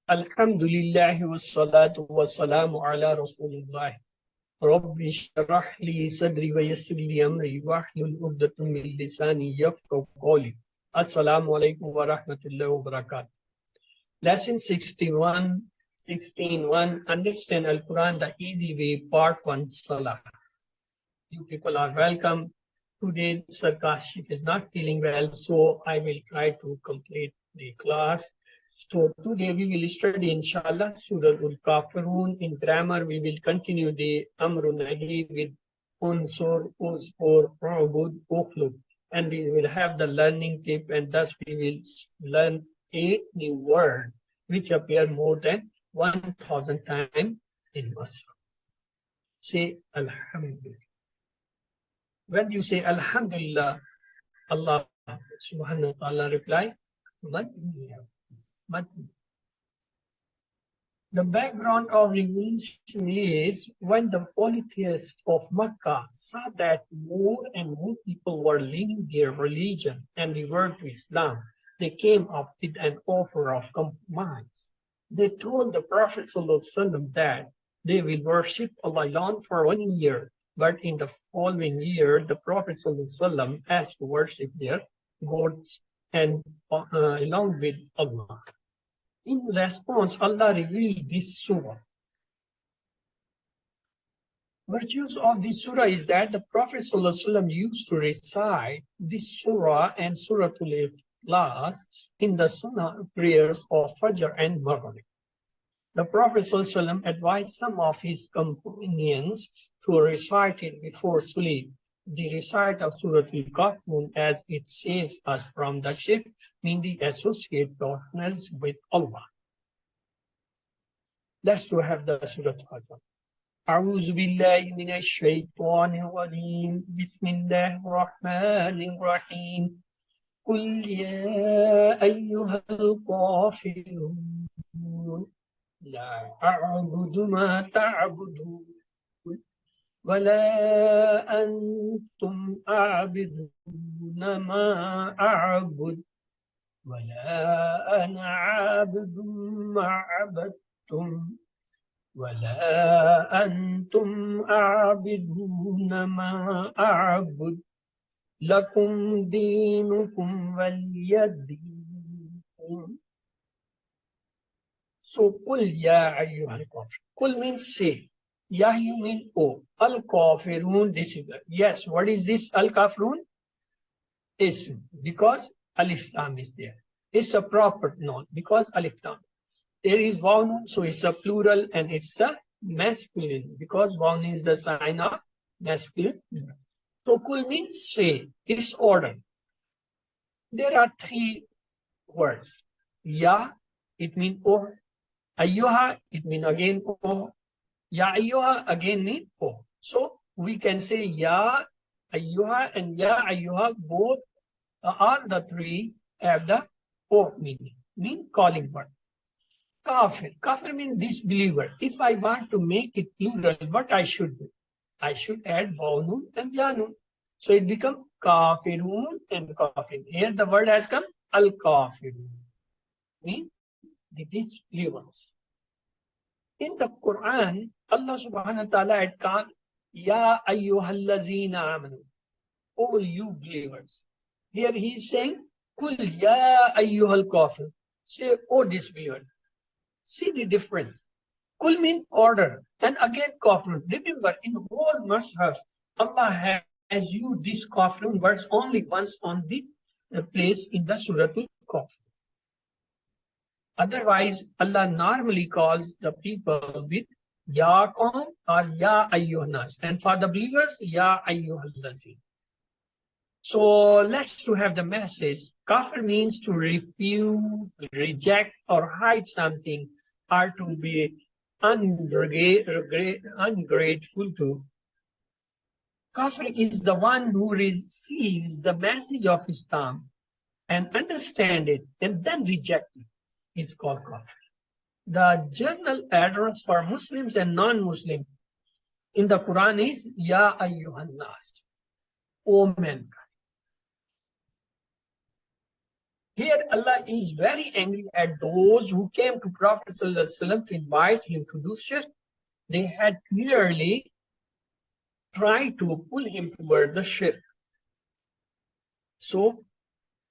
Alhamdulillah wassalatu wassalamu ala Rasulillah. Rabbi shrah li sadri wa yassir li amri wahlul 'uqdatam min lisani yafqahu qawli. Assalamu alaikum wa rahmatullahi wa barakatuh. Lesson 16:1 Understand Al-Quran the Easy Way, Part 1, Sallah. You people are welcome. Today Sarkash is not feeling well, so I will try to complete the class. So today we will study inshallah Surah Al-Kafirun. In grammar we will continue the Amrun Nahi with Unsur, Uzkur, Ubud, Ukhlub. And we will have the learning tip, and thus we will learn 8 new words which appear more than 1,000 times in Muslim. Say Alhamdulillah. When you say Alhamdulillah, Allah subhanahu wa ta'ala reply, Madniya. The background of revelation is when the polytheists of Makkah saw that more and more people were leaving their religion and reverted to Islam, they came up with an offer of compromise. They told the Prophet ﷺ that they will worship Allah alone for 1 year, but in the following year, the Prophet ﷺ asked to worship their gods and along with Allah. In response, Allah revealed this surah. Virtues of this surah is that the Prophet ﷺ used to recite this surah and Suratul Ikhlas in the Sunnah prayers of Fajr and Maghrib. The Prophet ﷺ advised some of his companions to recite it before sleep. The recite of Surah Al-Kafirun, as it saves us from the shirk, meaning the associate partners with Allah. Let's have the Surah Al-Kafirun. أعوذ بالله من الشيطان الرجيم بسم الله الرحمن الرحيم قل يا أيها الكافرون لا أعبد ما تعبدون ولا أنتم عابدون ما أعبد ولا أنا عابد ما عبدتم ولا أنتم عابدون ما أعبد لكم دينكم ولي دين. So, قل يا أيها الكافرون. قل means say. Ya, you mean oh. Al-Kafirun, this is yes. What is this Al-Kafirun? Ism, because Alif Lam is there. It's a proper noun because Alif Lam. There is Waw, so it's a plural and it's a masculine because Waw is the sign of masculine. So Kul means say, it's order. There are 3 words. Ya, it means oh. Ayyuha, it means again oh. Ya ayyuha again mean oh. So we can say ya ayyuha and ya ayyuha, both all the 3 have the oh meaning, mean calling word. Kafir. Kafir means disbeliever. If I want to make it plural, what I should do? I should add vawnun and yanun. So it becomes kafirun and kafir. Here the word has come al-kafirun. Mean the disbelievers. In the Quran, Allah subhanahu wa ta'ala had called Ya ayyuhallazina amanu. All you believers. Here he is saying Kul ya ayyuhal kafir. Say, oh disbeliever. See the difference. Kul means order. And again kafir. Remember, in whole Mashaf, Allah has used this kafir words only once on this place in the Surah Al-Kafir. Otherwise, Allah normally calls the people with Ya Qawm or Ya Ayyuhannas. And for the believers, Ya Ayyuhallazin. So let's to have the message. Kafir means to refuse, reject, or hide something, or to be ungrateful to. Kafir is the one who receives the message of Islam and understand it and then reject it. Is called kafir. The general address for Muslims and non-Muslims in the Quran is Ya Ayyuhan Nas, O mankind. Here Allah is very angry at those who came to Prophet ﷺ to invite him to do shirk. They had clearly tried to pull him toward the shirk. So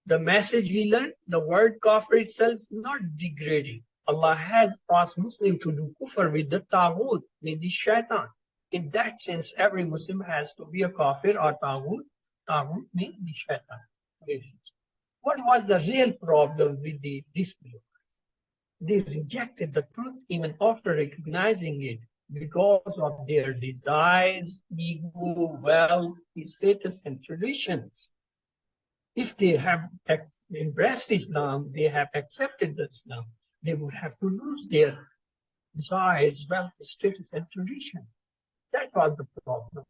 the message we learned, the word kafir itself is not degrading. Allah has asked Muslims to do kufr with the taghut, with the shaitan. In that sense, every Muslim has to be a kafir or taghut. Taghut means the shaitan. What was the real problem with the disbelievers? They rejected the truth even after recognizing it because of their desires, ego, wealth, status, and traditions. If they have embraced Islam, they have accepted Islam, they would have to lose their desires, wealth, status, and tradition. That was the problem.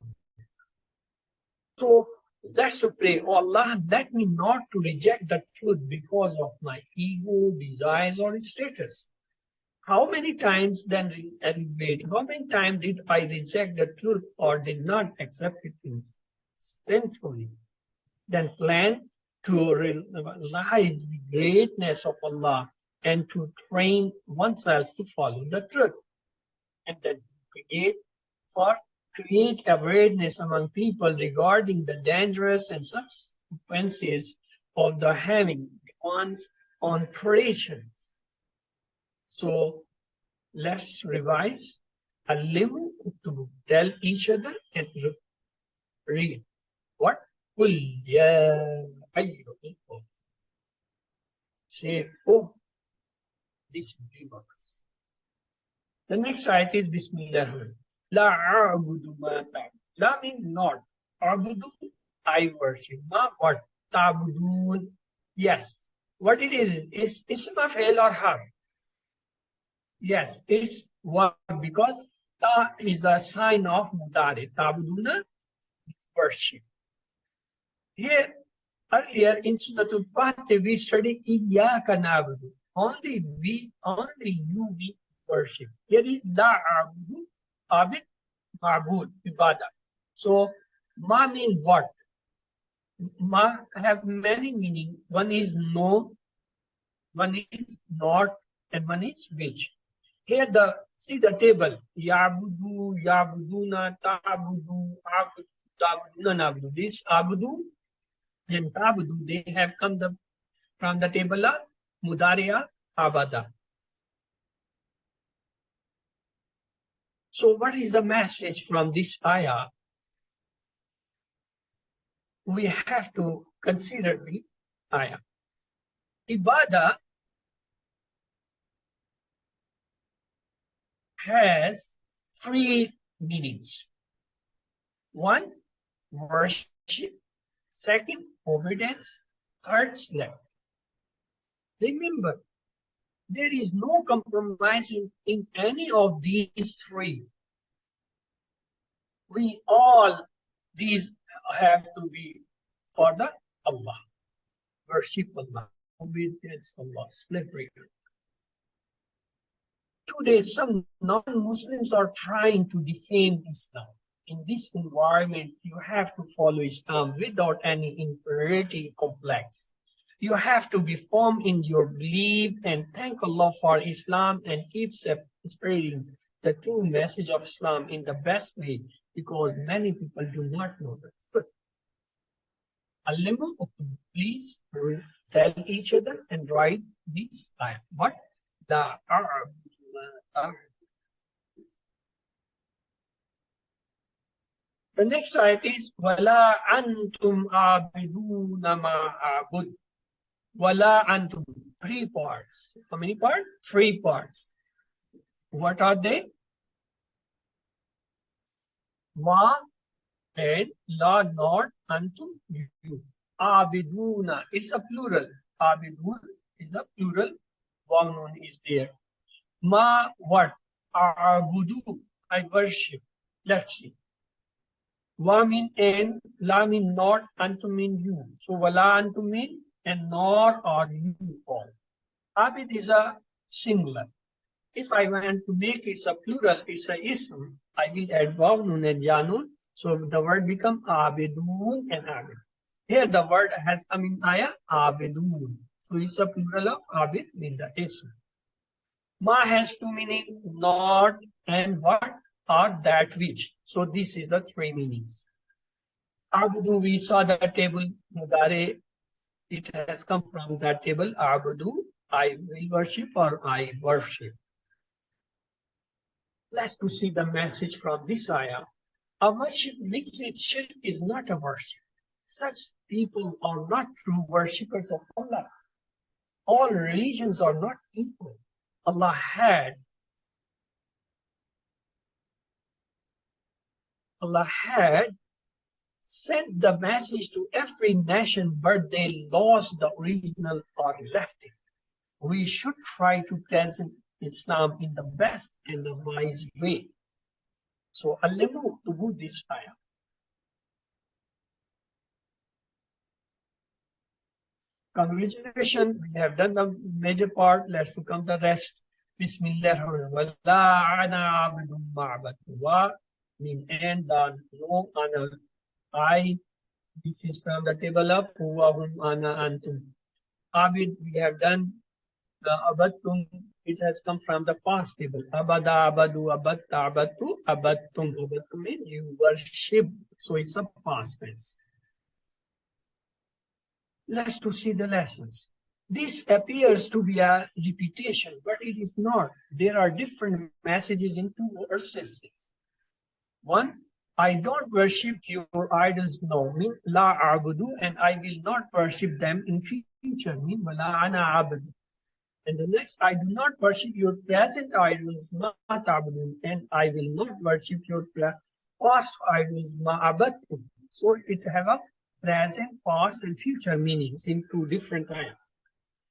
So let's pray, oh Allah, let me not to reject the truth because of my ego, desires, or status. How many times then elevate? How many times did I reject the truth or did not accept it sinfully? Then plan to realize the greatness of Allah and to train oneself to follow the truth. And then create awareness among people regarding the dangerous and consequences of the having one's own traditions. So let's revise. Alimu to tell each other and read. What? Qul ya ayyuhal. Say, oh, disbelievers. The next ayat is Bismillah. La a'budu ma ta'budun. La means not. A'budu, I worship. Ma what? Ta'budun. Yes. What it is ism of fail or harf. Yes, it's what, because ta is a sign of mudari. Ta'buduna, worship. Here, earlier in Surah Al-Fatih, we studied Iyyaka na'budu. Only you we worship. Here is la a'budu, abid, ma'bud, ibadah. So, ma means what? Ma have many meaning. One is no, one is not, and one is which. Here see the table. Yabudu, yabuduna, ta'budu, abudu, ta'buduna, na'budu. This abudu and ta'budu, they have come from the table of Mudariya Abada. So what is the message from this ayah? We have to consider the ayah. Ibadah has three meanings. One, worship. Second, obedience. Third, slave. Remember, there is no compromise in any of these three. These have to be for the Allah. Worship Allah. Obedience Allah. Slavery. Today, some non-Muslims are trying to defame Islam. In this environment, you have to follow Islam without any inferiority complex. You have to be firm in your belief and thank Allah for Islam and keep spreading the true message of Islam in the best way, because many people do not know the truth. Please tell each other and write this time. What? The Arab. The next ayat is Wala antum abiduna ma abud. Wala antum. Three parts. How many parts? Three parts. What are they? Ma and la, not, antum, you. Abiduna is a plural. Abidun is a plural. Waw is there. Ma what? Abudu, I worship. Let's see. Wa mean and, la mean not, antum mean you. So wala antum mean and nor are you all. Abid is a singular. If I want to make it a plural, it's a ism, I will add waw, nun and yanun. So the word become abidun and abid. Here the word has come in ayah, abidun. So it's a plural of abid with the ism. Ma has two meanings, not and what are that which. So this is the three meanings. Abudu, we saw the table. Mudare, it has come from that table. Abudu, I will worship or I worship. Let's to see the message from this ayah. A worship mixed with shirk is not a worship. Such people are not true worshippers of Allah. All religions are not equal. Allah had sent the message to every nation, but they lost the original or left it. We should try to present Islam in the best and the wise way. So, Alimu to do this ayah. Congratulations, we have done the major part. Let's come the rest. Bismillah. Mean and done. No honor. I. This is from the table of Huwahum Ana Antum. Abid, we have done the Abatum. It has come from the past table. Abada, Abadu, Abatta, Abatu, Abatum. Abatum means you worship. So it's a past tense. Let's to see the lessons. This appears to be a repetition, but it is not. There are different messages in two verses. One, I don't worship your idols now, mean la abudu, and I will not worship them in future, mean wala ana abudu. And the next, I do not worship your present idols, ma abudu, and I will not worship your past idols, ma abadu. So it have a present, past, and future meanings in two different times.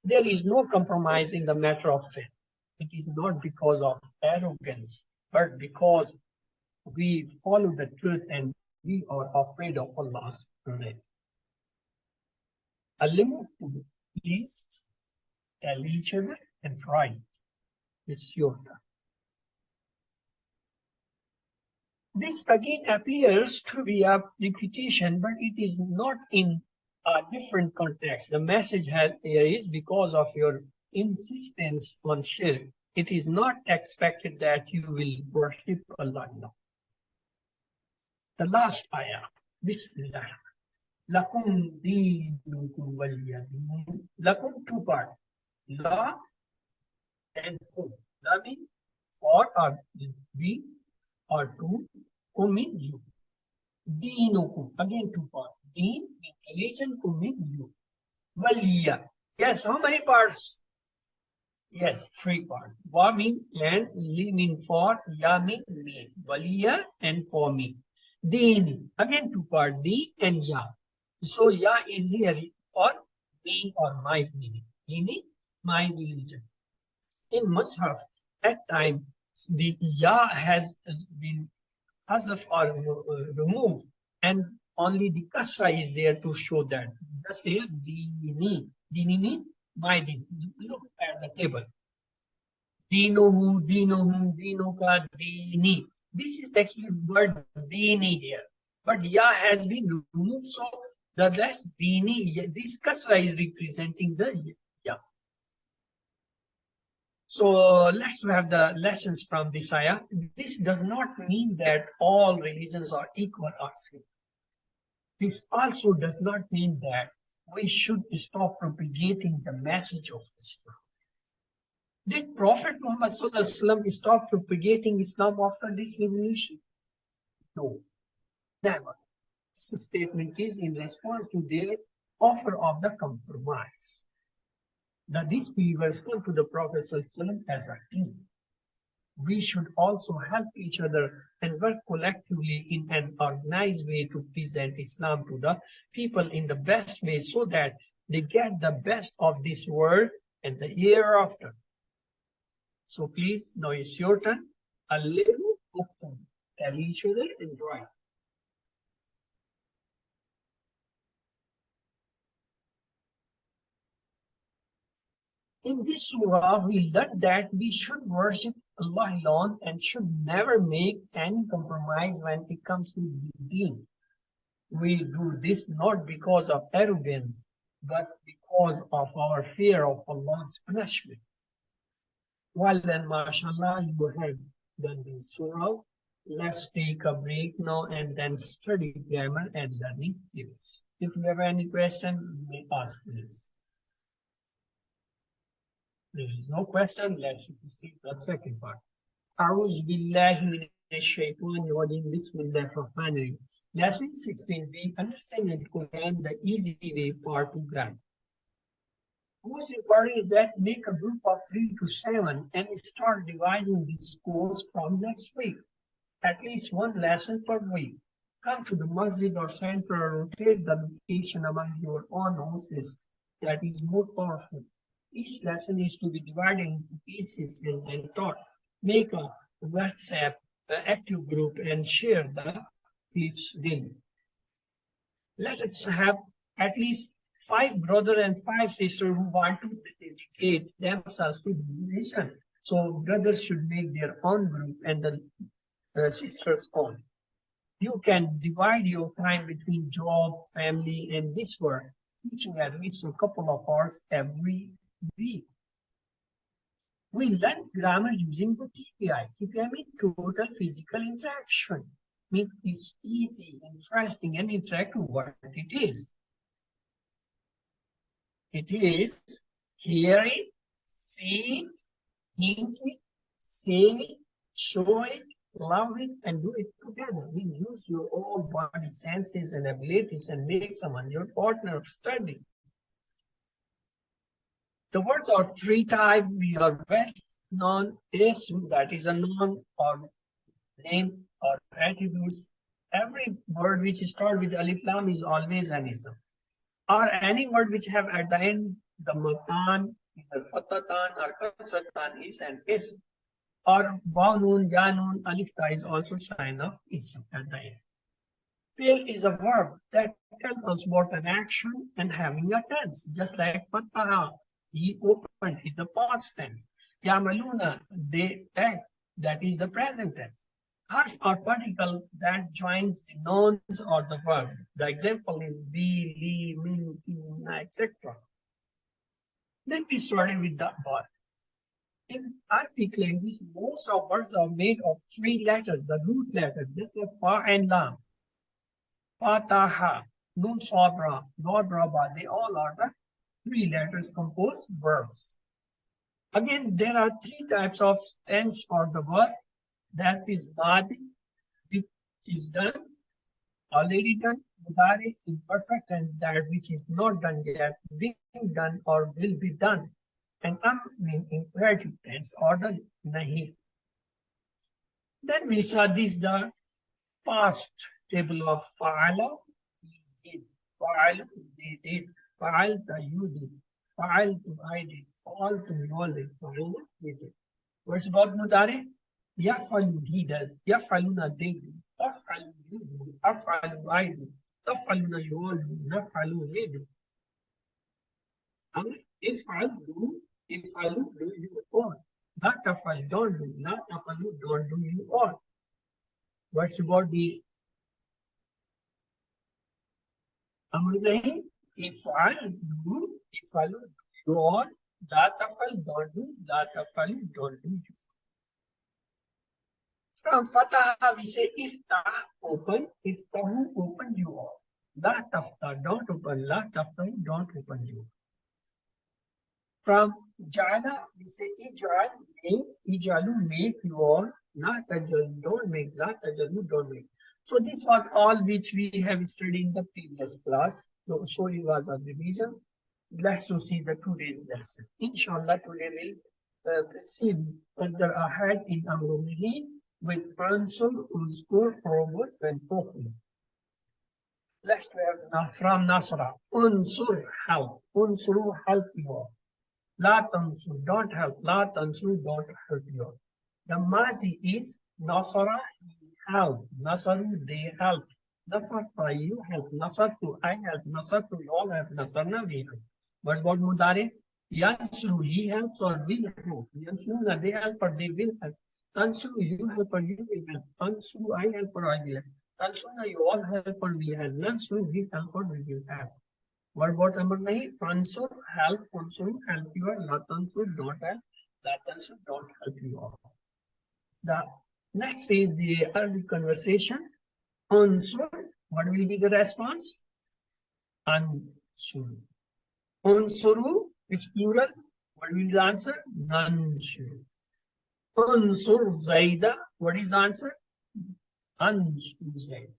There is no compromise in the matter of faith. It is not because of arrogance, but because we follow the truth and we are afraid of Allah's wrath. Alimu, please tell each other and write. It's your turn. This again appears to be a repetition, but it is not in a different context. The message here is because of your insistence on shirk. It is not expected that you will worship Allah now. The last ayah, Bismillah. Lakum dinukum waliyadin. Lakum two part. La and kum. La means for or be or to. Kum means you. Dinukum. Again two part. Deen means religion. Kum means you. Waliya. Yes, how many parts? Yes, three parts. Wa mean and, li mean for, ya mean me. Waliya and for me. Dini. Again two parts. Di and ya. So ya is here for me or my meaning. Dini, my religion. In Mus'haf, at times the ya has been hazaf or removed, and only the kasra is there to show that. Just here, dini. Dini means my deen. Look at the table. Dinohu, dinohu, dinoka, dini. This is actually word dini here. But ya has been removed, so the less dini, this kasra is representing the ya. So let's have the lessons from this ayah. This does not mean that all religions are equal or same. This also does not mean that we should stop propagating the message of Islam. Did Prophet Muhammad stop propagating Islam after this revolution? No, never. This statement is in response to their offer of the compromise. The disbelievers come to the Prophet as a team. We should also help each other and work collectively in an organized way to present Islam to the people in the best way so that they get the best of this world and the hereafter. So please, now it's your turn. A little open. Tell each other and write. In this surah, we learn that we should worship Allah alone and should never make any compromise when it comes to deen. We do this not because of arrogance, but because of our fear of Allah's punishment. Well then, mashallah, you have done this surah. Let's take a break now and then study grammar and learning tips. If you have any question, you may ask, please. There is no question. Let's proceed to the second part. أعوذ بالله من الشيطان الرجيم بسم الله الرحمن الرحيم. Lesson 16b, understanding the Quran the easy way, part 2 grammar. Most important is that make a group of 3 to 7 and start revising this course from next week. At least one lesson per week. Come to the masjid or center or rotate the location among your own houses. That is more powerful. Each lesson is to be divided into pieces and taught. Make a WhatsApp active group and share the clips daily. Let us have at least 5 brothers and 5 sisters who want to dedicate themselves to the mission. So brothers should make their own group and the sisters own. You can divide your time between job, family, and this work, teaching at least a couple of hours every week. We learn grammar using the TPI. TPI means total physical interaction. Means it's easy, interesting, and interactive what it is. It is hear it, see it, think it, say it, show it, love it, and do it together. We use your own body senses and abilities and make someone your partner of study. The words are 3 types. We are well known ism, that is a noun or name or attributes. Every word which starts with alif lam is always an ism. Or any word which have at the end the matan, either fatatan or kasratan is an ism. Or waw noon, ya noon, alif ta is also sign of ism at the end. Fail is a verb that tells us about an action and having a tense, just like fataha. He opened is the past tense. Yamaluna, they act, that is the present tense. Harf or particle that joins the nouns or the verb. The example is be, li, min, kina, etc. Then we started with the verb. In Arabic language, most of words are made of 3 letters, the root letters, just like fa and lam. Fataha, nun sabra, dod raba, they all are the 3 letters composed verbs. Again, there are 3 types of tense for the verb. That is madi, which is done, already done, mudari, imperfect, and that which is not done yet, being done or will be done. And mean imperative tense or the nahi. Then we saw this the past table of fa'ala, he did, fa'ala, they did, fa'alta, you did, fa'altu, I did, fa'altu, you all did, fa'ala, we did. What's about mudari? Yaf'alu, he does, yaf'aluna, they do, taf'alu, you do, af'alu, I do, taf'aluna, you all do, naf'alu, we do. If'alu, do you all. La taf'al, don't do, la taf'alu, don't do you all. What's about the amr nahi? If'al, do, if'alu, do you all. La taf'al, don't do, la taf'alu, don't do you. From Fataha, we say iftah, open, iftahu, open you all. La tafta, don't open, la taftahu, don't open you. From Jala, we say ijal, make, ijalu, make you all, la tajal, don't make, la tajalu, don't make. So this was all which we have studied in the previous class. So it was a revision. Let's see the today's lesson. Inshallah, today we'll proceed further ahead in Amrumihi with Ansur, Uzkur, Robot, and Pokli. Let's have from Nasra. Unsur, help. Unsuru, help you all. La tansur, don't help. La tansur, don't hurt you all. The Mazi is Nasara, help. Nasaru, they help. Nasarta, you help. Nasartu, I help. Nasartu, you all help. Nasarna, we help. What about Mudare? Yansuru, he helps or will help. Yansuna, they help or they will help. Tansuru, you help or you will help. Tansuru, I help or I will help. Tansuna, you all help or we help. Nansuru, we help or we will help. What about number 9? Answer, help, answer, help you are. Not answer, don't help. That answer, don't help you are. The next is the early conversation. Answer, what will be the response? Answer. Unsuru is plural. What will be the answer? Nansuru. Unsur Zaida. What is the answer? Ansur Zaida.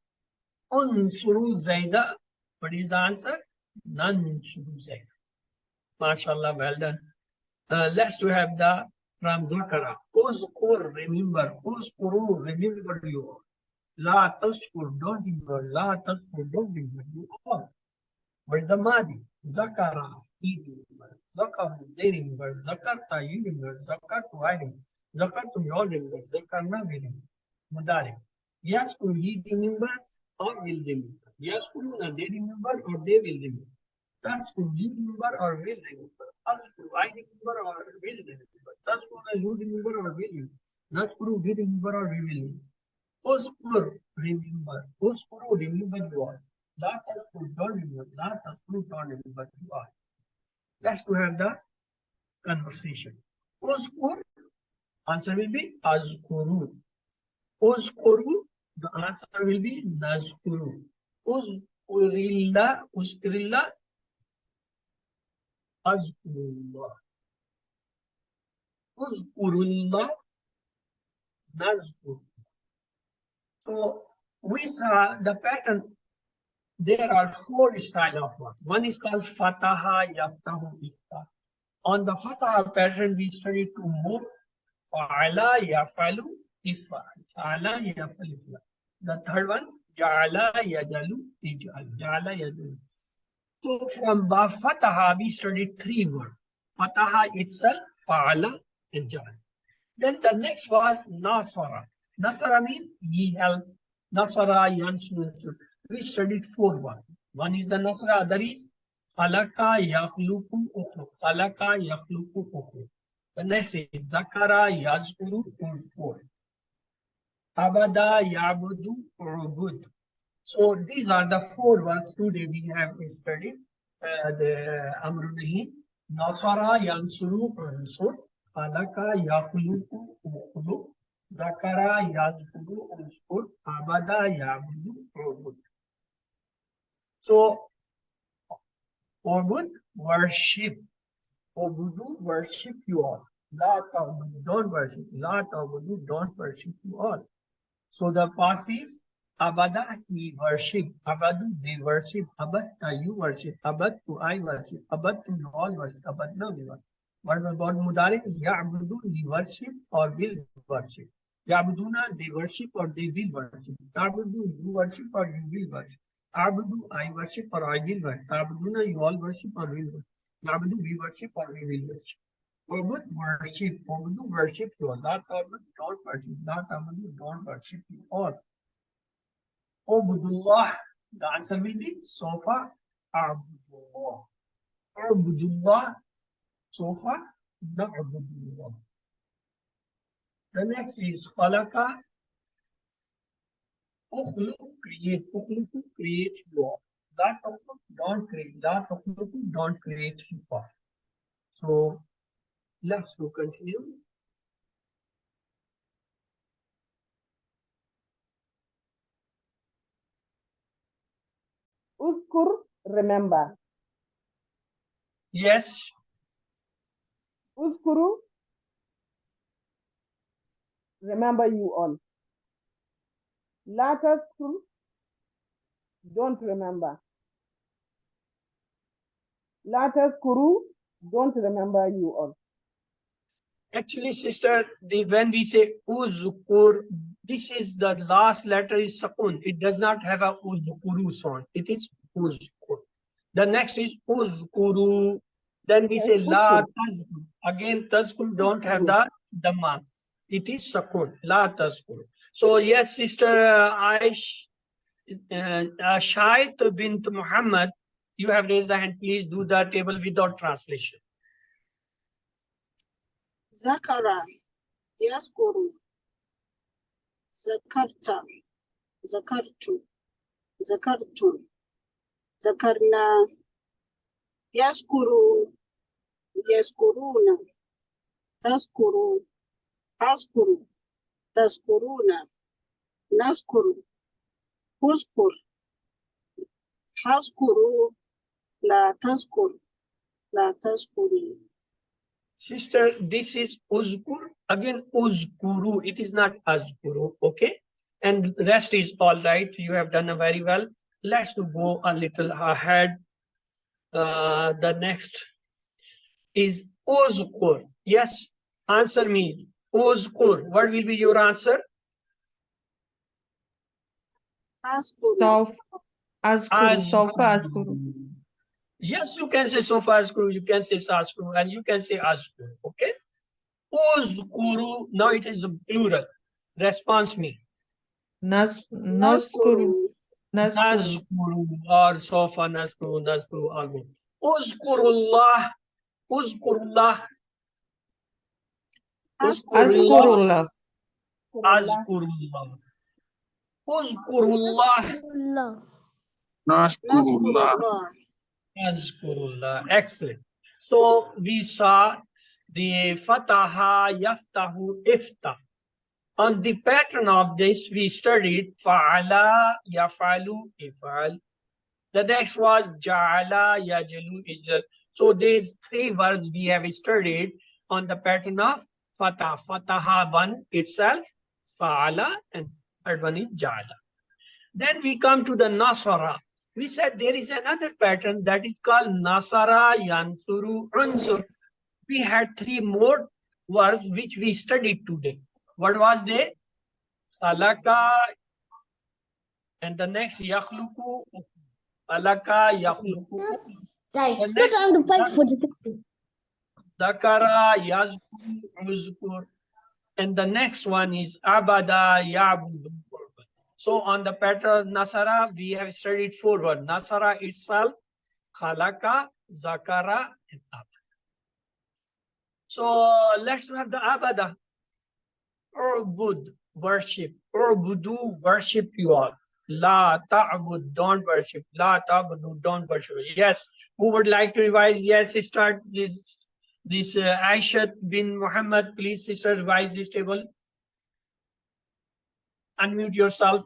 Unsuru Zaida. What is the answer? Nansuru Zaida. MashaAllah, well done. Let's to have the from Zakara. Uzkur, remember. Uzkuru, remember you. La tashkur, don't remember. La tashkur, don't remember. You all. But the Madi, Zakara, he remember. Zakaru, they remember. Zakarta, you remember. Zakartu, I remember. Zakartu, you all remember. Zakarna, we remember. Mudari. Yaskuru, he remembers or will remember. Yaskuru, they remember or they will remember. Taskuru, you remember or will remember. Askuru, I remember or will remember. Taskuru, you remember or will remember. Naskuru, we remember or we will remember. Uskur, remember. Uskuru, remember you all. La taskur, don't remember. La taskur, don't remember you all. Let's to have the conversation. Uskur, answer will be azkuru. Uskuru, the answer will be nazkuru. Uskurilla, uskurilla, azkurullah. Uzkurullah, nazkur. So we saw the pattern. There are 4 styles of words. One is called Fataha, Yaftahu, Iftah. On the Fataha pattern, we studied 2 more. Fa'ala, Yafalu, Ifal. Fa'ala, Yafalu, Ifal. The third one, Ja'ala, Yajalu, Ijal. Ja'ala, Yajalu. So from Fataha, we studied 3 words. Fataha itself, Fa'ala, and Ja'ala. Then the next was Nasara. Nasara means he helped. Nasara, Yansur. We studied 4 words. One is the Nasara, other is Khalaka, Yakhluku, Ukhlu. Khalaka, Yakhluku, Ukhlu. The next is Zakara, Yazkuru, Uzkur. Abada, Yabudu, Urubud. So these are the 4 words today we have studied. The Amrunahi, Nasara, Yansuru, Unsur. Khalaka, Yakhluku, Ukhlu. Zakara, Yazkuru, Uzkur. Abada, Yabudu, Urubud. So, Obud, worship. Obudu, worship you all. La ta'budu, don't worship. La ta'budu, don't worship you all. So the past is Abada, he worship. Abadu, they worship. Abatta, you worship. Abattu, I worship. Abattu, you all worship. Abatna, we worship. What about Mudari? Ya'budu, we worship or will worship. Ya'buduna, they worship or they will worship. Ta'budu, you worship or you will worship. Abudu, I worship or I will worship. Abuduna, you all worship or will worship. Abudu, we worship or we will worship. Obud, worship. Obudu, worship you all. Not Abud, don't worship. Not Abudu, don't worship you all. Obudullah, the answer will be Sofa, Abudullah. Abudullah, Sofa, Na'budullah. The next is Khalaka. Create, create you all. That don't create, that don't create you all. So let's go continue. Uskur, remember. Yes. Uskuru, remember you all. La taskur, don't remember. La taskuru, don't remember you all. Actually, sister, when we say Uzkur, this is the last letter is Sakun. It does not have a Uzkuru sound. It is Uzkur. The next is Uzkuru. Then we say La Tazkur. Again, Tazkur don't have the Dhamma. It is Sakun. La Tazkur. So yes, sister Shahid bint Muhammad, you have raised the hand. Please do the table without translation. Zakara, Yaskuru, Zakarta, Zakartu, Zakartu, Zakarna, Yaskuru, yaskuruna, taskuru, askuru, taskuruna, naskuru, huskur, haskuru, la taskur, la taskuru. Sister, this is uzkur. Again, uzkuru. It is not azkuru. Okay. And rest is all right. You have done very well. Let's go a little ahead. The next is uzkur. Yes. Answer me. Uzkur. What will be your answer? Askuru, Sofa Askuru. Sofa Azkuru. Askuru. Yes, you can say sofa askuru, you can say saskuru, and you can say askuru. Okay. Uzkuru. Now it is a plural. Response me. Naskuru. Naskuru. Naskuru or sofa naskuru, naskuru or both. Uzkurullah. Uzkurullah. Uzkurullah. Askurullah. Azkurullah. Uzkurullah. naskurullah, Azkurullah. Excellent. So we saw the fataha, yaftahu, ifta. On the pattern of this, we studied fa'ala, yafalu, ifal. The next was ja'ala, yajalu, ijal. So these three verbs we have studied on the pattern of fatah. Fataha one itself, fa'ala, and third one is ja'ala. Then we come to the nasara. We said there is another pattern that is called nasara, yansuru, unsur. We had three more words which we studied today. What was they? Alaka, and the next yakhluku, alaka, yakhluku. Right. The Put next on to 546. dakara, yazkur, uzkur. And the next one is abada, yabudu. So on the pattern nasara, we have studied four words. Nasara itself, khalaka, zakara, and abada. So let's have the abada. Urbud, worship. Urbudu, worship you all. La ta'bud, don't worship. La ta'budu, don't worship. Yes, who would like to revise? Yes, start this. Aisha bin Muhammad, please, sister, revise this table. Unmute yourself.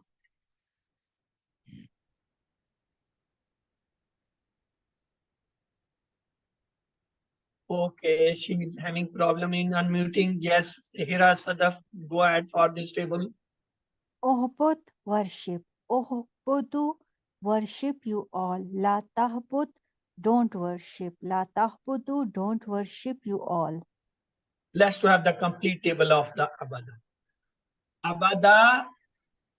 Okay, she is having problem in unmuting. Yes, Hira Sadaf, go ahead for this table. Ohbud, worship. Ohbudu, worship you all. La tahbud, don't worship. La tahbudu, don't worship you all. Let's have the complete table of the Abada. Abada,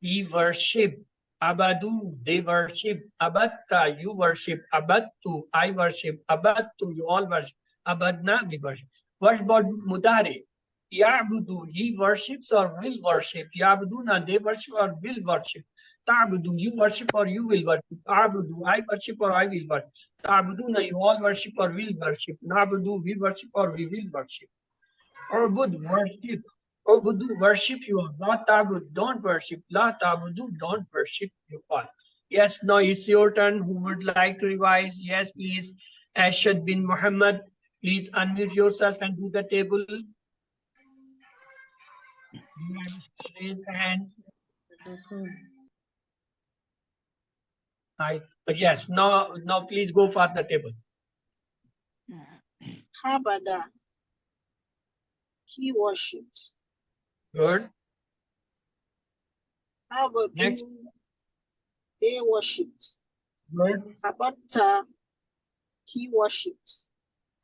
he worship. Abadu, they worship. Abatta, you worship. Abattu, I worship. Abattu, you all worship. Abadna, we worship. What about Mudare? Ya'budu, he worships or will worship. Ya'buduna, they worship or will worship. Ta'budu, you worship or you will worship. A'budu, I worship or I will worship. Ta'buduna, you all worship or will worship. Na'budu, we worship or we will worship. Urbud, worship. Ubudu, worship you all. La ta'bud, don't worship. La ta'budu, don't worship you all. Yes, now it's your turn. Who would like to revise? Yes, please. Ashad bin Muhammad, please unmute yourself and do the table. You have to raise a hand. Yes, now please go for the table. habada, he worships. Good. Abadu, Next. they worships. Good. Abata, he worships.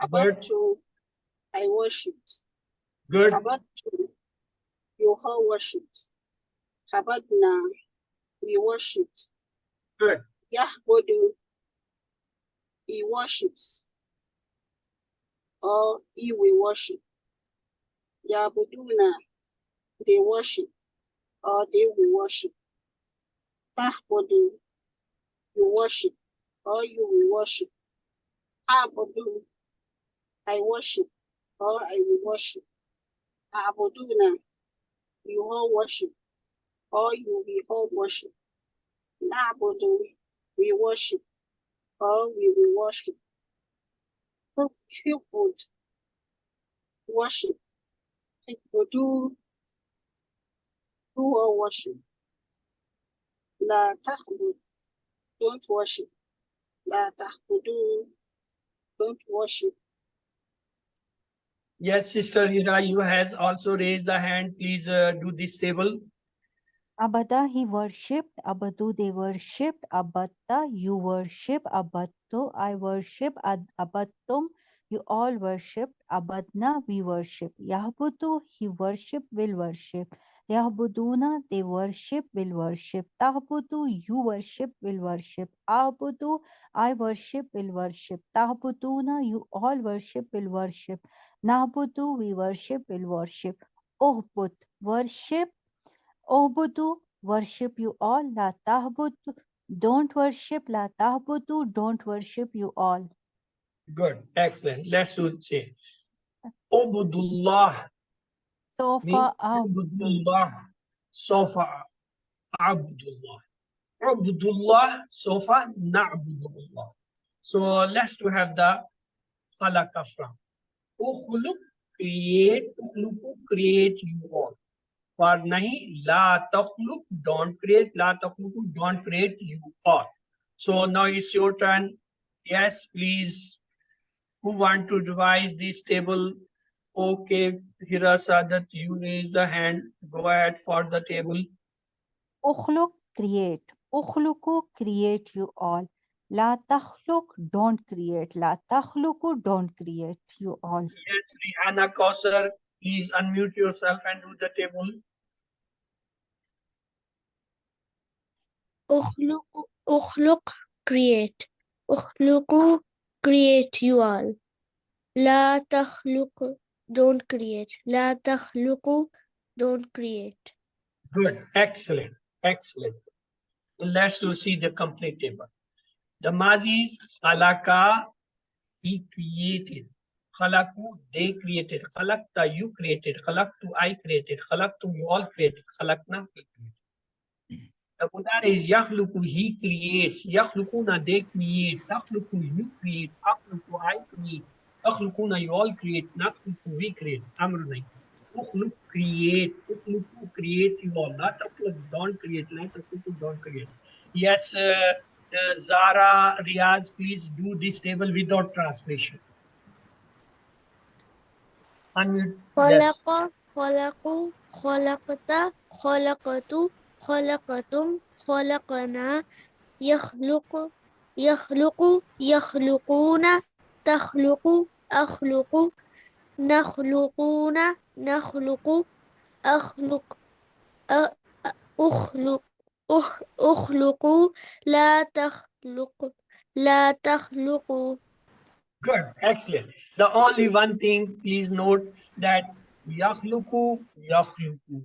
Abatu, I worshipped. Good. Abatu, you all worshipped. Abadna, we worshipped. Good. Yahbodu, he worships. Or he will worship. Yabuduna, they worship. Or they will worship. Tahbodu, you worship. Or you will worship. Abodu, I worship. Or I will worship. Abuduna, you all worship. Or you will all worship. Nabodu, we worship. Or we will worship. Cupid, worship. Ibudu, do or worship. La tahbud, don't worship. La tahbudu, don't worship. Yes, Sister Hira, you has also raised the hand. Please do this table. Abada, he worshipped. Abadu, they worshipped. Abatta, you worship. Abattu, I worship. Abattum, you all worshipped. Abadna, we worship. Yahbudu, he worship, will worship. Yahbuduna, they worship, will worship. Tahbudu, you worship, will worship. Abudu, I worship, will worship. Tahbuduna, you all worship, will worship. Nahbudu, we worship, will worship. Ohbud, worship. Obudu, worship you all. La tahbudu, don't worship. La tahbudu, don't worship you all. Good, excellent. Let's do say. Ubudullah means Sofa abdul. Ubudullah. Sofa Abdullah. Ubudullah, Sofa Na'budullah. So let's to have the khalaqa from. Ukhluk, create, ukhluku, create you all. For nahi, la takhluk, don't create, la takhluku, don't create you all. So now it's your turn. Yes, please. Who want to revise this table? Okay, Hira Sadat, you raise the hand. Go ahead for the table. Ukhluk, create. Ukhluku, create you all. La takhluk, don't create. La takhluku, don't create you all. Yes, Rihanna Kausar, please unmute yourself and do the table. Ukhluk, create. Ukhluku, create you all. La takhluku, don't create. La takhluku, don't create. Good, excellent, excellent. Let's to see the complete table. The Mazis, Khalaka, he created. Khalaku, they created. Khalakta, you created. Khalaktu, I created. Khalaktum, you all created. Khalakna, we created. The Mudar is Yakhluku, he creates. Yakhlukuna, they create. Takhluku, you create. Akhluku, I create. Takhlukuna, you all create. Nakhluku, we create. Amrunai. Ukhluk, create. Ukhluku, create you all. Not takhluk, don't create. Not takhluku, don't create. Yes, Zara, Riaz, please do this table without translation. Unmute. Yes. Khalaqu, khalaqta, khalaqatu, khalaqatum, khalaqana, yakhluqu, yakhluquna, takhluqu, akhluqu, nakhluquna, nakhluqu, akhluq, ukhluqu, la takhluqu. Good, excellent. The only one thing, please note that yakhluku, yakhluku,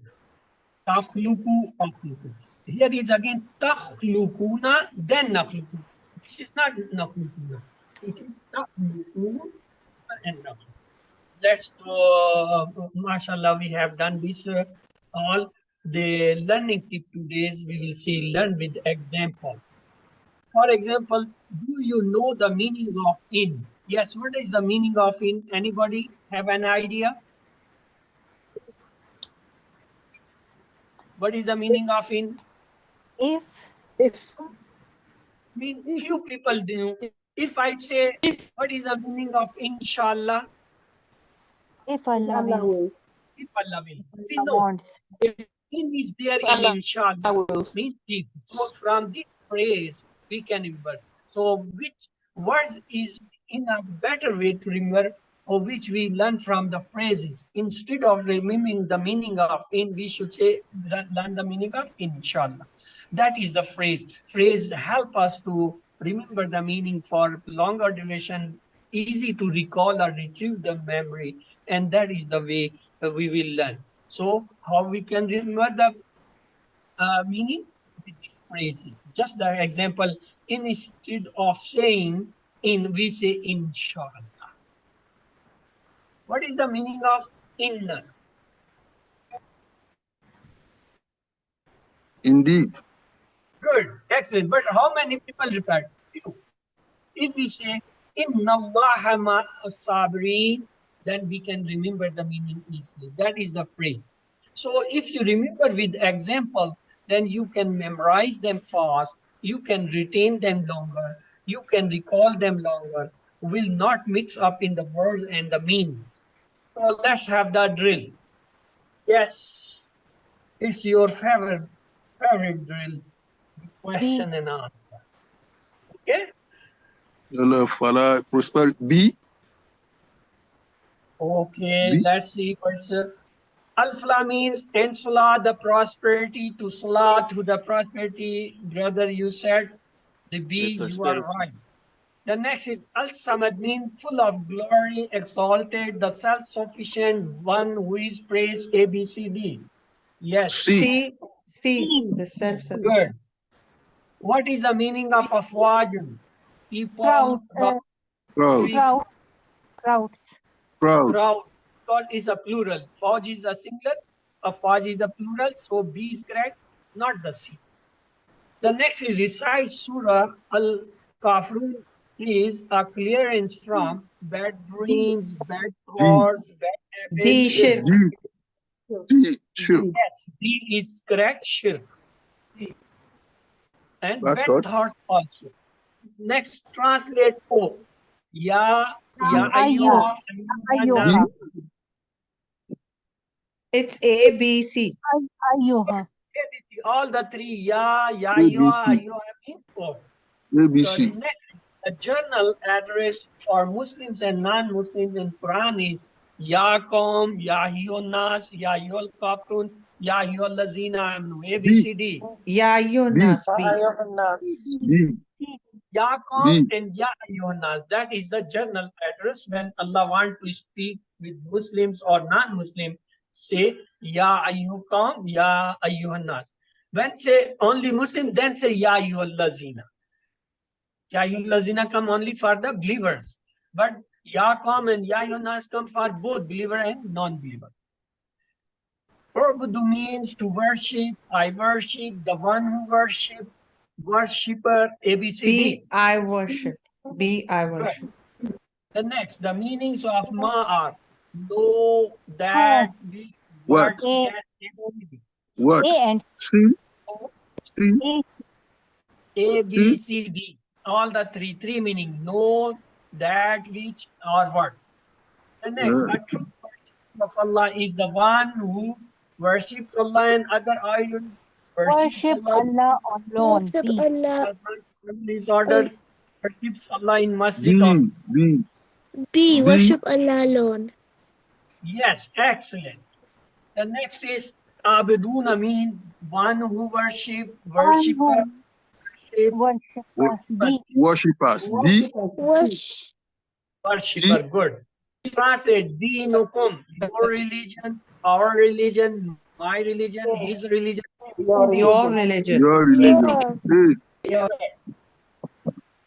takhluku, akhluku. Here is again takhlukuna, then nakhluku. This is not nakhlukuna. It is takhlukuna and nakhluku. Let's do, mashallah, we have done this all. The learning tip today's we will see learn with example. For example, do you know the meanings of in? Yes, what is the meaning of in? Anybody have an idea? What is the meaning of in? If I mean, few people do. If I say, what is the meaning of inshallah? if Allah wills, If Allah will. We Allah know wants. in is there in inshallah. Means if. So from this phrase, we can remember. So which words is in a better way to remember, or which we learn from the phrases? Instead of remembering the meaning of in, we should say learn the meaning of inshallah. That is the phrase. Phrase help us to remember the meaning for longer duration, easy to recall or retrieve the memory, and that is the way we will learn. So how we can remember the meaning with the phrases? Just the example, instead of saying in, we say inshallah. What is the meaning of inna? Indeed. Good, excellent. But how many people replied? Few. If we say Inna Allaha ma'as sabirin, then we can remember the meaning easily. That is the phrase. So if you remember with example, then you can memorize them fast, you can retain them longer, you can recall them longer, will not mix up in the words and the meanings. So let's have the drill. Yes, it's your favorite drill, question and answers. Okay? Fala, prosper. B. Okay, B. let's see what's Al-Fala means and Salah, the prosperity, to Salah, to the prosperity. Brother, you said the B, you are right. The next is Al-Samad means full of glory, exalted, the self-sufficient one who is praised, A, B, C, D. Yes. C. C, the Good. self-sufficient. What is the meaning of Afwajun? People, Crowd, Crowd. crowd, crowds. Crowd. crowd. Crowd is a plural. Fauj is a singular. Afwaj is the plural. So B is correct, not the C. The next is recite Surah Al-Kafirun is a clearance from bad dreams, bad thoughts, bad D, habits. shirk. D. Shirk. Yes, D is correct, shirk. And Bad bad thoughts. thoughts also. Next, translate O. Ya Ayyuha. ayyuha. It's A, B, C. Ayyuha. All the three, ya ABC. ayyuha mean O. So ABC. next, a journal address for Muslims and non-Muslims in Quran is Ya Qawm, Ya Ayyuhan Nas, Ya Ayyuhal Kafirun, Ya Ayyuhal Lazina Amanu. ABCD. Ya Yunus, B. B. Ya Qawm B. and Ya Ayyuhan Nas. That is the journal address when Allah wants to speak with Muslims or non-Muslim. Say Ya Ayyuhal Qawm, Ya Ayyuhan Nas. When say only Muslim, then say Ya Ayyuhal Lazina. Ya Lazina come only for the believers. But Ya Qawm and Ya Nas come for both believer and non-believer. Urbudu means to worship, I worship, the one who worship, worshipper, ABCD. B, I worship. B, I worship. The next, the meanings of Ma are know, that, be, What? that, ABCD. What? A and C. C. A. A, B, C, D. All the three meaning, know, that, which, or what. The next, a true worship of Allah is the one who worships Allah and other idols. Worship Allah alone. Worship B. Allah. His orders. Worships Allah in masjid B. only. B. B, B. worship Allah alone. Yes, excellent. The next is Abiduna mean one who worship, worshipper, worship, Worship. B. Worshippers. D. Worship. worshipper. Good. Translate Dinukum, your religion, our religion, my religion, his religion. Your religion. Your religion. A.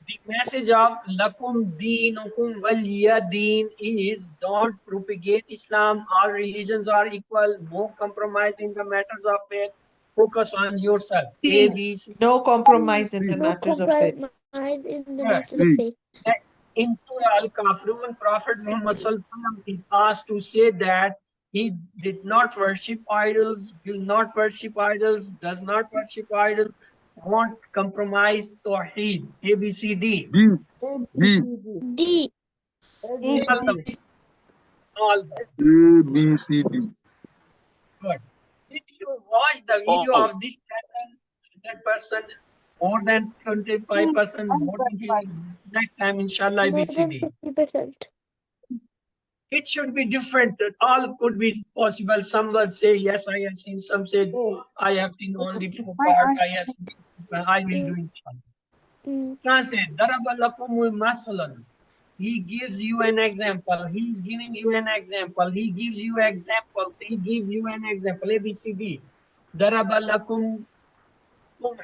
The message of Lakum Deenukum Waliya Deen is don't propagate Islam. All religions are equal. No compromise in the matters of faith. Focus on yourself. A, C, B, C. no compromise in the No matters of faith. compromise in the Yeah. matters of faith. In Surah Al-Kafirun, Prophet Muhammad Sallallahu is asked to say that he did not worship idols, will not worship idols, does not worship idols, won't compromise Tawheed. A, B, C, D. B. B. D. All the A. B. C. D. good. If you watch the video of this person, more than 25%, more than 50%, next time, inshallah, More than ABCD. 50%. It should be different. All could be possible. Some would say, yes, I have seen. Some say, I have seen only 4 part. I have seen, I will do inshallah. Translate. Daraba lakumu masalan. He gives you an example. He is giving you an example. He gives you examples. He gives you an example. A, B, C, D. Daraba lakum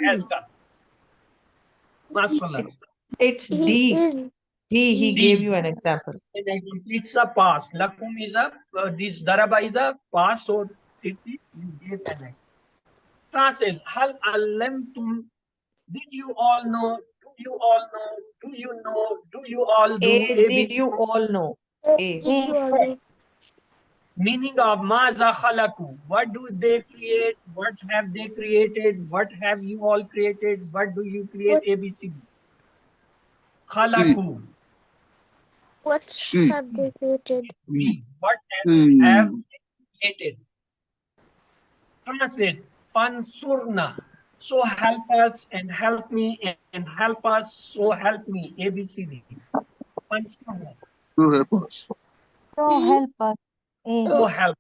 has got. Masalan. It's He D. is D, he D. gave you an example. It's a past. Lakum is a, this daraba is a past, so it you gave an example. Translate. Hal alamtum. Did you all know? Do you all know? Do you know? Do you all do A, did ABC? you all know? Did A. you all know? Meaning of maza khalaku. What do they create? What have they created? What have you all created? What do you create? What- ABC. C, Khalaku. What C, have they created? D, What E, have they created? Translate. Fansurna. So help us and help me and help us. So help me. ABCD. Fansurna. so help us. So B. help us. A. So help.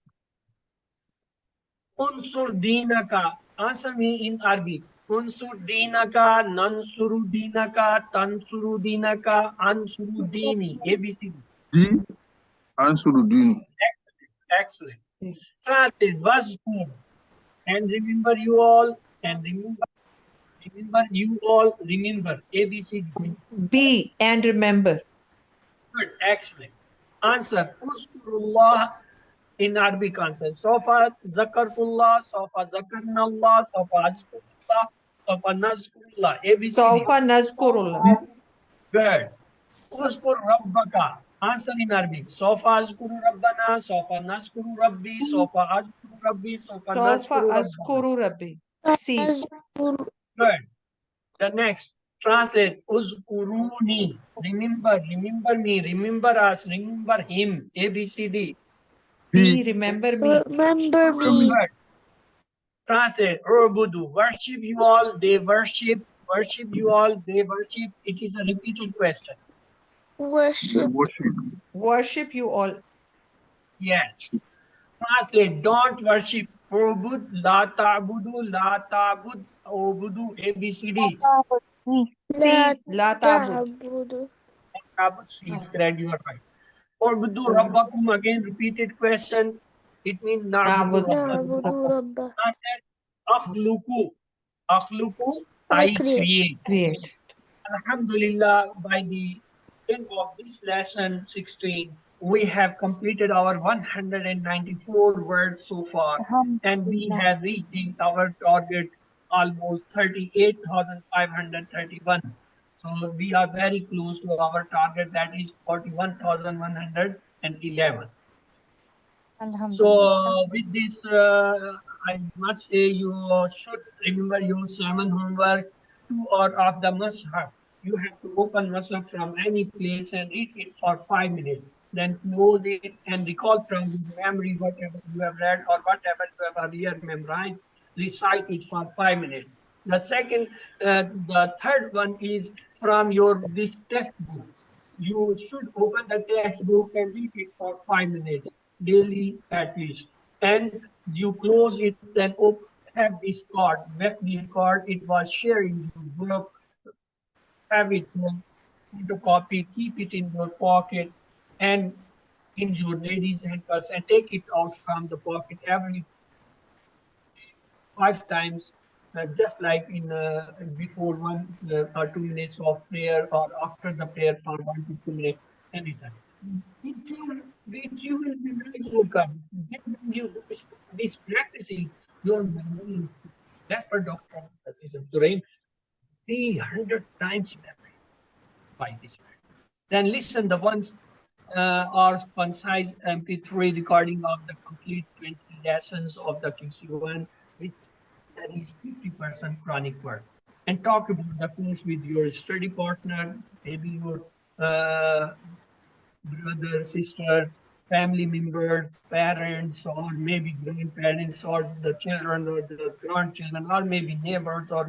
Unsur dinaka. Answer me in Arabic. Unsur dinaka, nansuru dinaka, tansuru dinaka, ansuru dini. ABCD. D, Ansarudin. Excellent. Translate. Wazkur. And remember you all. And remember you all. Remember. ABCD. B, and remember. Good. Excellent. Answer. Uskurullah in Arabic answer. Sofa zakarullah, sofa zakarnallah, sofa azkurullah, sofa nazkurullah. ABCD. Sawfa nazkurullah. Good. Uskur rabbaka. Answer in Arabic. Sofa azkuru rabbana, sofa nazkuru rabbi, sofa azkuru rabbi, sofa Sawfa nazkuru rabbana. azkuru rabbi. C. Azkur. Good. The next. Translate. Uzkuruni. Remember me, remember us, remember him. ABCD. B, B, remember me. Remember me. Good. Translate. Urbudu. Worship you all, they worship. Worship you all, they worship. It is a repeated question. Worship. worship. Worship you all. Yes. Translate. Don't worship. Urbud, la ta'budu, la ta'bud, ubudu. ABCD. B. La La ta'bud. ta'budu. Ta'bud, C is correct. You are right. Ubudu rabbakum. Again, repeated question. It means na'budu Na'bud. rabbakum. Na'budu Rabba. Translate. Akhluku. Akhluku. I I create. create. Create. Alhamdulillah, by the end of this lesson 16, we have completed our 194 words so far, and we Alhamdulillah. have reached our target almost 38,531. So we are very close to our target, that is 41,111. Alhamdulillah. So with this, I must say you should remember your sermon homework 2 hours of the Mus'haf. You have to open Mus'haf from any place and read it for 5 minutes. Then close it and recall from your memory whatever you have read or whatever you have earlier memorized. Recite it for 5 minutes. The third one is from your this textbook. You should open the textbook and read it for 5 minutes daily at least. And you close it and have this card. With the card, it was sharing your work, have it photocopy, keep it in your pocket and in your ladies' handpurse and take it out from the pocket every 5 times, just like in before 1 or 2 minutes of prayer or after the prayer for 1 to 2 minutes, and recite. Which you will be very welcome. Then you do this practicing your memory. That's for Dr. Assistant Turain. 300 times memory by this way. Then listen the ones are concise MP3 recording of the complete 20 lessons of the QC1, which that is 50% chronic words. And talk about the course with your study partner, maybe your brother, sister, family members, parents, or maybe grandparents, or the children, or the grandchildren, or maybe neighbors, or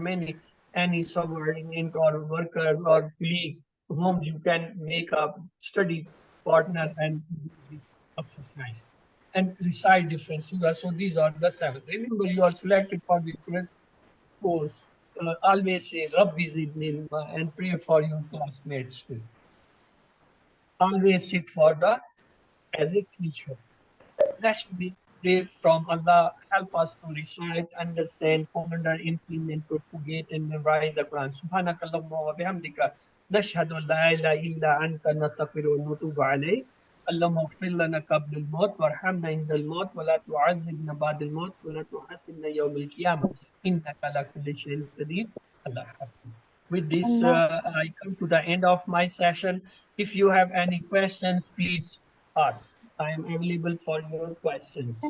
any subordinate or workers or colleagues whom you can make a study partner and exercise and recite different surahs. So these are the 7. Remember, you are selected for the course. Always say Rabbi Zidni and pray for your classmates too. Always sit for the as a teacher. Let's pray from Allah. Help us to recite, understand, ponder, implement, propagate, and memorize the Quran. Subhanakallahumma wa bihamdika. نشهد أن لا إله إلا أنت نستغفر ونتوب عليك. اللهم اغفر لنا قبل الموت وارحمنا عند الموت ولا تعذبنا بعد الموت ولا تحاسبنا يوم القيامة إنك على كل شيء قدير. الله حافظ. With this, Allah. I come to the end of my session. If you have any questions, please ask. I am available for your questions.